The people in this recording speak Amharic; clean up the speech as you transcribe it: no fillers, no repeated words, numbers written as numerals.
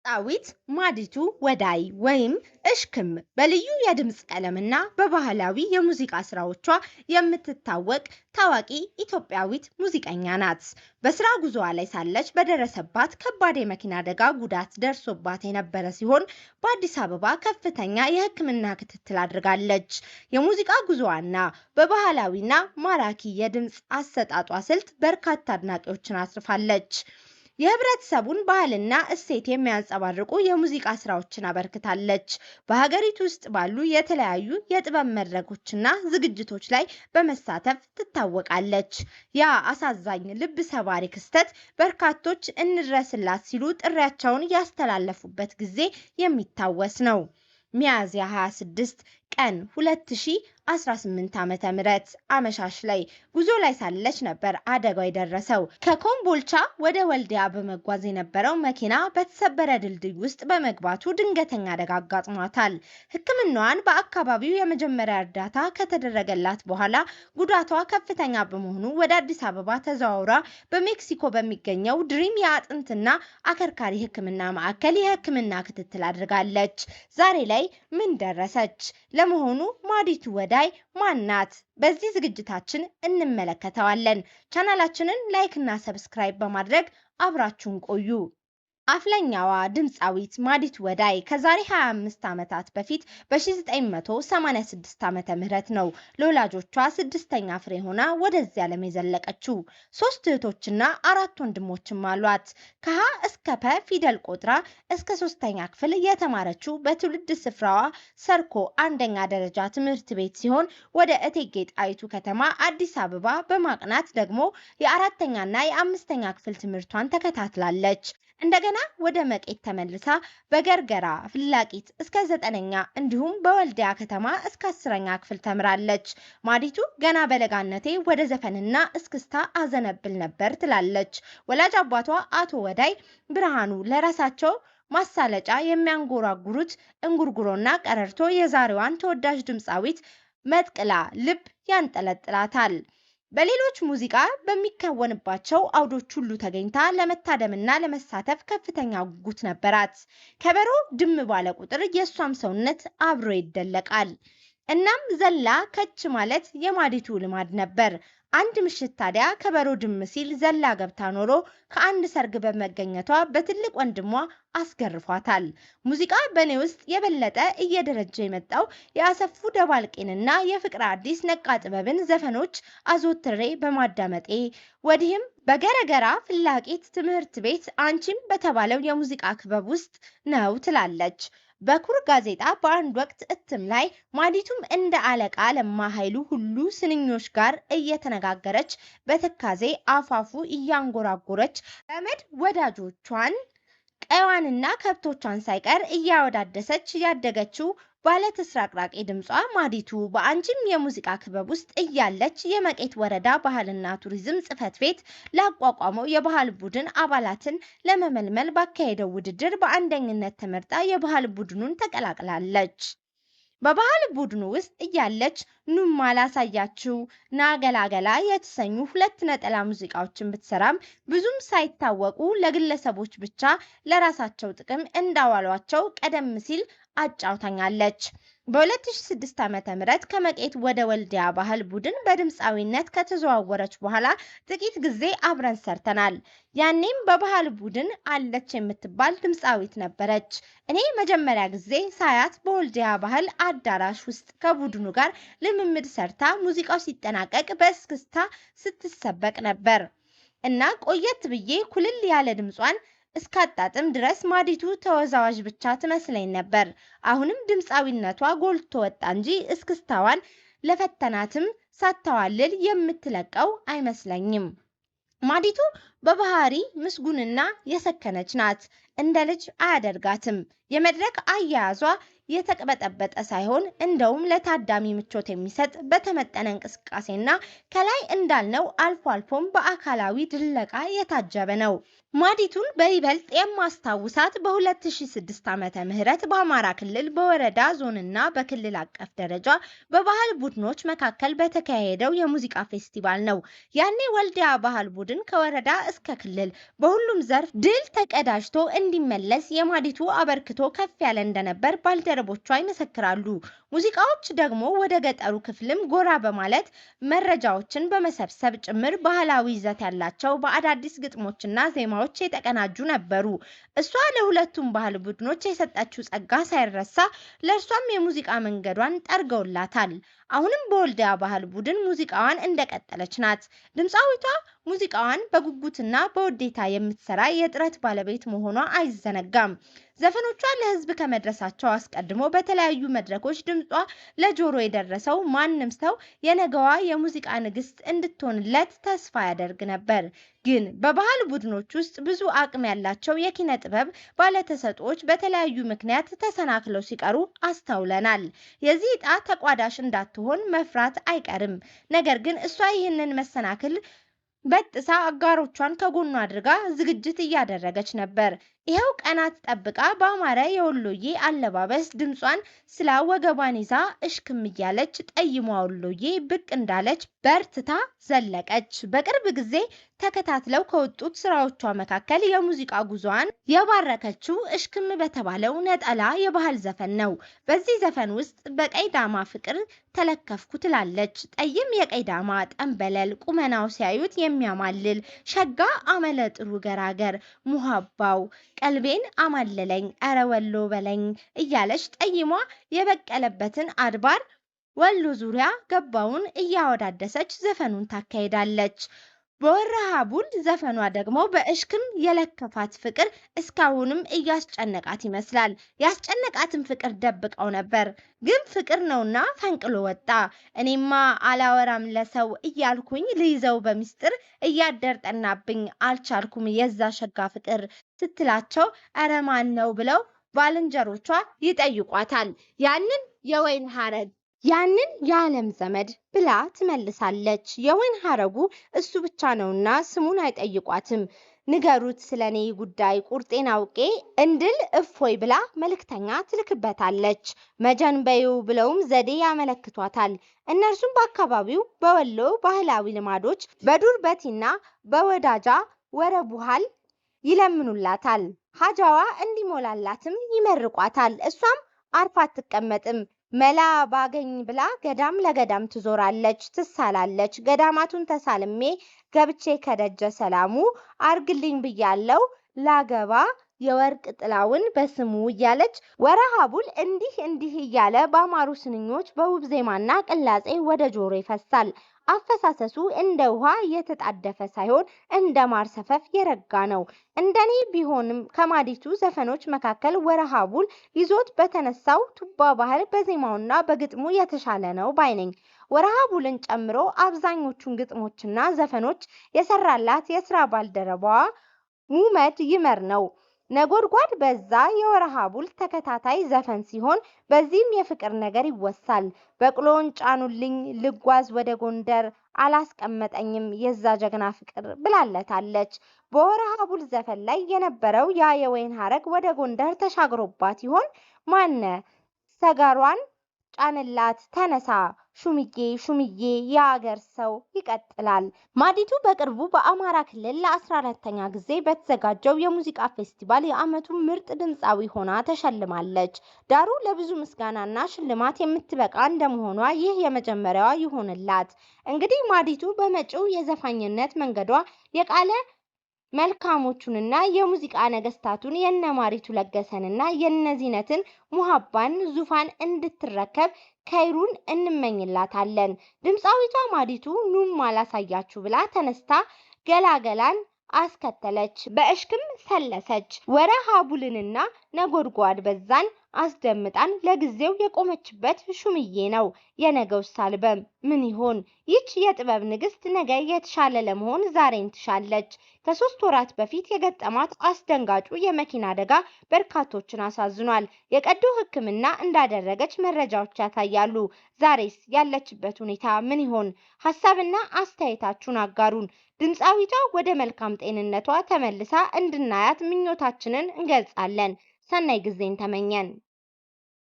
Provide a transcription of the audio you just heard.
ድምፃዊት ማዲቱ ወዳይ ወይም እሽክም በልዩ የድምፅ ቀለምና በባህላዊ የሙዚቃ ስራዎቿ የምትታወቅ ታዋቂ ኢትዮጵያዊት ሙዚቀኛ ናት። በስራ ጉዞዋ ላይ ሳለች በደረሰባት ከባድ የመኪና አደጋ ጉዳት ደርሶባት የነበረ ሲሆን በአዲስ አበባ ከፍተኛ የሕክምና ክትትል አድርጋለች። የሙዚቃ ጉዞዋና በባህላዊና ማራኪ የድምፅ አሰጣጧ ስልት በርካታ አድናቂዎችን አትርፋለች። የህብረተሰቡን ባህልና እሴት የሚያንጸባርቁ የሙዚቃ ስራዎችን አበርክታለች። በሀገሪቱ ውስጥ ባሉ የተለያዩ የጥበብ መድረኮችና ዝግጅቶች ላይ በመሳተፍ ትታወቃለች። ያ አሳዛኝ ልብ ሰባሪ ክስተት በርካቶች እንድረስላት ሲሉ ጥሪያቸውን ያስተላለፉበት ጊዜ የሚታወስ ነው። ሚያዝያ 26 ቀን 2018 ዓመተ ምህረት አመሻሽ ላይ ጉዞ ላይ ሳለች ነበር አደጋው የደረሰው። ከኮምቦልቻ ወደ ወልዲያ በመጓዝ የነበረው መኪና በተሰበረ ድልድይ ውስጥ በመግባቱ ድንገተኛ አደጋ አጋጥሟታል። ሕክምናዋን በአካባቢው የመጀመሪያ እርዳታ ከተደረገላት በኋላ ጉዳቷ ከፍተኛ በመሆኑ ወደ አዲስ አበባ ተዘዋውራ በሜክሲኮ በሚገኘው ድሪም የአጥንትና አከርካሪ ሕክምና ማዕከል የሕክምና ክትትል አድርጋለች። ዛሬ ላይ ምን ደረሰች? ለመሆኑ ማዲቱ ወዳይ ማን ናት? በዚህ ዝግጅታችን እንመለከተዋለን። ቻናላችንን ላይክ እና ሰብስክራይብ በማድረግ አብራችሁን ቆዩ። አፍለኛዋ ድምፃዊት ማዲቱ ወዳይ ከዛሬ 25 ዓመታት በፊት በ1986 ዓመተ ምህረት ነው ለወላጆቿ ስድስተኛ ፍሬ ሆና ወደዚህ ዓለም የዘለቀችው። 3 እህቶችና 4 ወንድሞችም አሏት። ከሀ እስከ ፐ ፊደል ቆጥራ እስከ 3ኛ ክፍል የተማረችው በትውልድ ስፍራዋ ሰርኮ አንደኛ ደረጃ ትምህርት ቤት ሲሆን ወደ እቴጌ ጣይቱ ከተማ አዲስ አበባ በማቅናት ደግሞ የ4ኛና የ5ኛ ክፍል ትምህርቷን ተከታትላለች። እንደገና ወደ መቄት ተመልሳ በገርገራ ፍላቂት እስከ 9ኛ እንዲሁም በወልዲያ ከተማ እስከ 10ኛ ክፍል ተምራለች። ማዲቱ ገና በለጋነቴ ወደ ዘፈንና እስክስታ አዘነብል ነበር ትላለች። ወላጅ አባቷ አቶ ወዳይ ብርሃኑ ለራሳቸው ማሳለጫ የሚያንጎራጉሩት እንጉርጉሮና ቀረርቶ የዛሬዋን ተወዳጅ ድምፃዊት መጥቅላ ልብ ያንጠለጥላታል። በሌሎች ሙዚቃ በሚከወንባቸው አውዶች ሁሉ ተገኝታ ለመታደምና ለመሳተፍ ከፍተኛ ጉጉት ነበራት። ከበሮ ድም ባለ ቁጥር የሷም ሰውነት አብሮ ይደለቃል። እናም ዘላ ከች ማለት የማዲቱ ልማድ ነበር። አንድ ምሽት ታዲያ ከበሮ ድም ሲል ዘላ ገብታ ኖሮ ከአንድ ሰርግ በመገኘቷ በትልቅ ወንድሟ አስገርፏታል። ሙዚቃ በኔ ውስጥ የበለጠ እየደረጀ የመጣው የአሰፉ ደባልቄንና የፍቅር አዲስ ነቃ ጥበብን ዘፈኖች አዘውትሬ በማዳመጤ ወዲህም በገረገራ ፍላቂት ትምህርት ቤት አንቺም በተባለው የሙዚቃ ክበብ ውስጥ ነው ትላለች። በኩር ጋዜጣ በአንድ ወቅት እትም ላይ ማዲቱም እንደ አለቃ ለማ ኃይሉ ሁሉ ስንኞች ጋር እየተነጋገረች በትካዜ አፋፉ እያንጎራጎረች ዘመድ ወዳጆቿን ቀዋንና ከብቶቿን ሳይቀር እያወዳደሰች ያደገችው ባለ ተስራቅራቂ ድምጿ ማዲቱ በአንቺም የሙዚቃ ክበብ ውስጥ እያለች የመቄት ወረዳ ባህልና ቱሪዝም ጽሕፈት ቤት ላቋቋመው የባህል ቡድን አባላትን ለመመልመል ባካሄደው ውድድር በአንደኝነት ተመርጣ የባህል ቡድኑን ተቀላቅላለች። በባህል ቡድኑ ውስጥ እያለች ኑማ ላሳያችሁ፣ ናገላገላ የተሰኙ 2 ነጠላ ሙዚቃዎችን ብትሰራም ብዙም ሳይታወቁ ለግለሰቦች ብቻ ለራሳቸው ጥቅም እንዳዋሏቸው ቀደም ሲል አጫውታኛለች። በ2006 ዓ.ም ከመቄት ወደ ወልዲያ ባህል ቡድን በድምፃዊነት ከተዘዋወረች በኋላ ጥቂት ጊዜ አብረን ሰርተናል። ያኔም በባህል ቡድን አለች የምትባል ድምፃዊት ነበረች። እኔ መጀመሪያ ጊዜ ሳያት በወልዲያ ባህል አዳራሽ ውስጥ ከቡድኑ ጋር ልምምድ ሰርታ ሙዚቃው ሲጠናቀቅ በእስክስታ ስትሰበቅ ነበር እና ቆየት ብዬ ኩልል ያለ ድምጿን እስካጣጥም ድረስ ማዲቱ ተወዛዋዥ ብቻ ትመስለኝ ነበር። አሁንም ድምፃዊነቷ ጎልቶ ወጣ እንጂ እስክስታዋን ለፈተናትም ሳታዋልል የምትለቀው አይመስለኝም። ማዲቱ በባህሪ ምስጉንና የሰከነች ናት። እንደ ልጅ አያደርጋትም። የመድረክ አያያዟ የተቀበጠበጠ ሳይሆን እንደውም ለታዳሚ ምቾት የሚሰጥ በተመጠነ እንቅስቃሴና ከላይ እንዳልነው አልፎ አልፎም በአካላዊ ድለቃ የታጀበ ነው። ማዲቱን በይበልጥ የማስታውሳት በ2006 ዓመተ ምህረት በአማራ ክልል በወረዳ ዞንና በክልል አቀፍ ደረጃ በባህል ቡድኖች መካከል በተካሄደው የሙዚቃ ፌስቲቫል ነው። ያኔ ወልዲያ ባህል ቡድን ከወረዳ እስከ ክልል በሁሉም ዘርፍ ድል ተቀዳጅቶ እንዲመለስ የማዲቱ አበርክቶ ከፍ ያለ እንደነበር ባልደረቦቿ ይመሰክራሉ። ሙዚቃዎች ደግሞ ወደ ገጠሩ ክፍልም ጎራ በማለት መረጃዎችን በመሰብሰብ ጭምር ባህላዊ ይዘት ያላቸው በአዳዲስ ግጥሞችና ዜማዎች የተቀናጁ ነበሩ። እሷ ለሁለቱም ባህል ቡድኖች የሰጠችው ጸጋ ሳይረሳ ለእርሷም የሙዚቃ መንገዷን ጠርገውላታል። አሁንም በወልዲያ ባህል ቡድን ሙዚቃዋን እንደቀጠለች ናት። ድምፃዊቷ ሙዚቃዋን በጉጉትና በውዴታ የምትሰራ የጥረት ባለቤት መሆኗ አይዘነጋም። ዘፈኖቿ ለሕዝብ ከመድረሳቸው አስቀድሞ በተለያዩ መድረኮች ድምጿ ለጆሮ የደረሰው ማንም ሰው የነገዋ የሙዚቃ ንግስት እንድትሆንለት ተስፋ ያደርግ ነበር። ግን በባህል ቡድኖች ውስጥ ብዙ አቅም ያላቸው የኪነ ጥበብ ባለተሰጥኦዎች በተለያዩ ምክንያት ተሰናክለው ሲቀሩ አስተውለናል። የዚህ ዕጣ ተቋዳሽ እንዳትሆን መፍራት አይቀርም። ነገር ግን እሷ ይህንን መሰናክል በጥሳ አጋሮቿን ከጎኗ አድርጋ ዝግጅት እያደረገች ነበር። ይኸው ቀናት ጠብቃ በአማረ የወሎዬ አለባበስ ድምጿን ስላ ወገቧን ይዛ እሽክም እያለች ጠይሟ ወሎዬ ብቅ እንዳለች በርትታ ዘለቀች። በቅርብ ጊዜ ተከታትለው ከወጡት ስራዎቿ መካከል የሙዚቃ ጉዞዋን የባረከችው እሽክም በተባለው ነጠላ የባህል ዘፈን ነው። በዚህ ዘፈን ውስጥ በቀይ ዳማ ፍቅር ተለከፍኩ ትላለች። ጠይም የቀይ ዳማ ጠንበለል ቁመናው ሲያዩት የሚያማልል ሸጋ አመለ ጥሩ ገራገር ሙሃባው ቀልቤን አማለለኝ አረ ወሎ በለኝ እያለች ጠይሟ የበቀለበትን አድባር ወሎ ዙሪያ ገባውን እያወዳደሰች ዘፈኑን ታካሂዳለች። በወረሃቡል ዘፈኗ ደግሞ በእሽክም የለከፋት ፍቅር እስካሁንም እያስጨነቃት ይመስላል። ያስጨነቃትን ፍቅር ደብቀው ነበር፣ ግን ፍቅር ነውና ፈንቅሎ ወጣ። እኔማ አላወራም ለሰው እያልኩኝ ልይዘው በሚስጥር እያደር ጠናብኝ አልቻልኩም የዛ ሸጋ ፍቅር ስትላቸው አረ ማን ነው ብለው ባልንጀሮቿ ይጠይቋታል። ያንን የዓለም ዘመድ ብላ ትመልሳለች። የወይን ሐረጉ እሱ ብቻ ነውና ስሙን አይጠይቋትም። ንገሩት ስለኔ ጉዳይ ቁርጤን አውቄ እንድል እፎይ ብላ መልእክተኛ ትልክበታለች። መጀንበዩ ብለውም ዘዴ ያመለክቷታል። እነርሱም በአካባቢው በወሎ ባህላዊ ልማዶች በዱር በቲና በወዳጃ ወረቡሃል ይለምኑላታል። ሀጃዋ እንዲሞላላትም ይመርቋታል። እሷም አርፋ አትቀመጥም። መላ ባገኝ ብላ ገዳም ለገዳም ትዞራለች፣ ትሳላለች። ገዳማቱን ተሳልሜ ገብቼ ከደጀ ሰላሙ አርግልኝ ብያለው ላገባ የወርቅ ጥላውን በስሙ እያለች ወረሃቡል እንዲህ እያለ በአማሩ ስንኞች በውብ ዜማና ቅላጼ ወደ ጆሮ ይፈሳል። አፈሳሰሱ እንደ ውሃ የተጣደፈ ሳይሆን እንደ ማር ሰፈፍ የረጋ ነው። እንደኔ ቢሆንም ከማዲቱ ዘፈኖች መካከል ወረሃቡል ይዞት በተነሳው ቱባ ባህል በዜማውና በግጥሙ የተሻለ ነው ባይነኝ። ወረሃቡልን ጨምሮ አብዛኞቹን ግጥሞችና ዘፈኖች የሰራላት የስራ ባልደረባዋ ሙመድ ይመር ነው። ነጎድጓድ በዛ የወረሃቡል ተከታታይ ዘፈን ሲሆን በዚህም የፍቅር ነገር ይወሳል። በቅሎን ጫኑልኝ ልጓዝ ወደ ጎንደር አላስቀመጠኝም የዛ ጀግና ፍቅር ብላለታለች። በወረሃቡል ዘፈን ላይ የነበረው ያ የወይን ሐረግ ወደ ጎንደር ተሻግሮባት ይሆን? ማነ ሰጋሯን ጫንላት ተነሳ ሹምዬ የአገር ሰው ይቀጥላል። ማዲቱ በቅርቡ በአማራ ክልል ለ14ኛ ጊዜ በተዘጋጀው የሙዚቃ ፌስቲቫል የዓመቱ ምርጥ ድምፃዊ ሆና ተሸልማለች። ዳሩ ለብዙ ምስጋናና ሽልማት የምትበቃ እንደመሆኗ ይህ የመጀመሪያዋ ይሆንላት። እንግዲህ ማዲቱ በመጪው የዘፋኝነት መንገዷ የቃለ መልካሞቹንና የሙዚቃ ነገስታቱን የነማሪቱ ለገሰንና የነዚነትን ሙሃባን ዙፋን እንድትረከብ ከይሩን እንመኝላታለን። ድምፃዊቷ ማዲቱ ኑም አላሳያችሁ ብላ ተነስታ ገላገላን አስከተለች። በእሽክም ሰለሰች። ወረሃቡልንና ነጎድጓድ በዛን አስደምጣን ለጊዜው የቆመችበት ሹምዬ ነው። የነገውስ አልበም ምን ይሆን? ይህች የጥበብ ንግስት ነገ የተሻለ ለመሆን ዛሬን ትሻለች። ከ3 ወራት በፊት የገጠማት አስደንጋጩ የመኪና አደጋ በርካቶችን አሳዝኗል። የቀዶ ሕክምና እንዳደረገች መረጃዎች ያሳያሉ። ዛሬስ ያለችበት ሁኔታ ምን ይሆን? ሀሳብና አስተያየታችሁን አጋሩን። ድምፃዊቷ ወደ መልካም ጤንነቷ ተመልሳ እንድናያት ምኞታችንን እንገልጻለን። ሰናይ ጊዜን ተመኘን።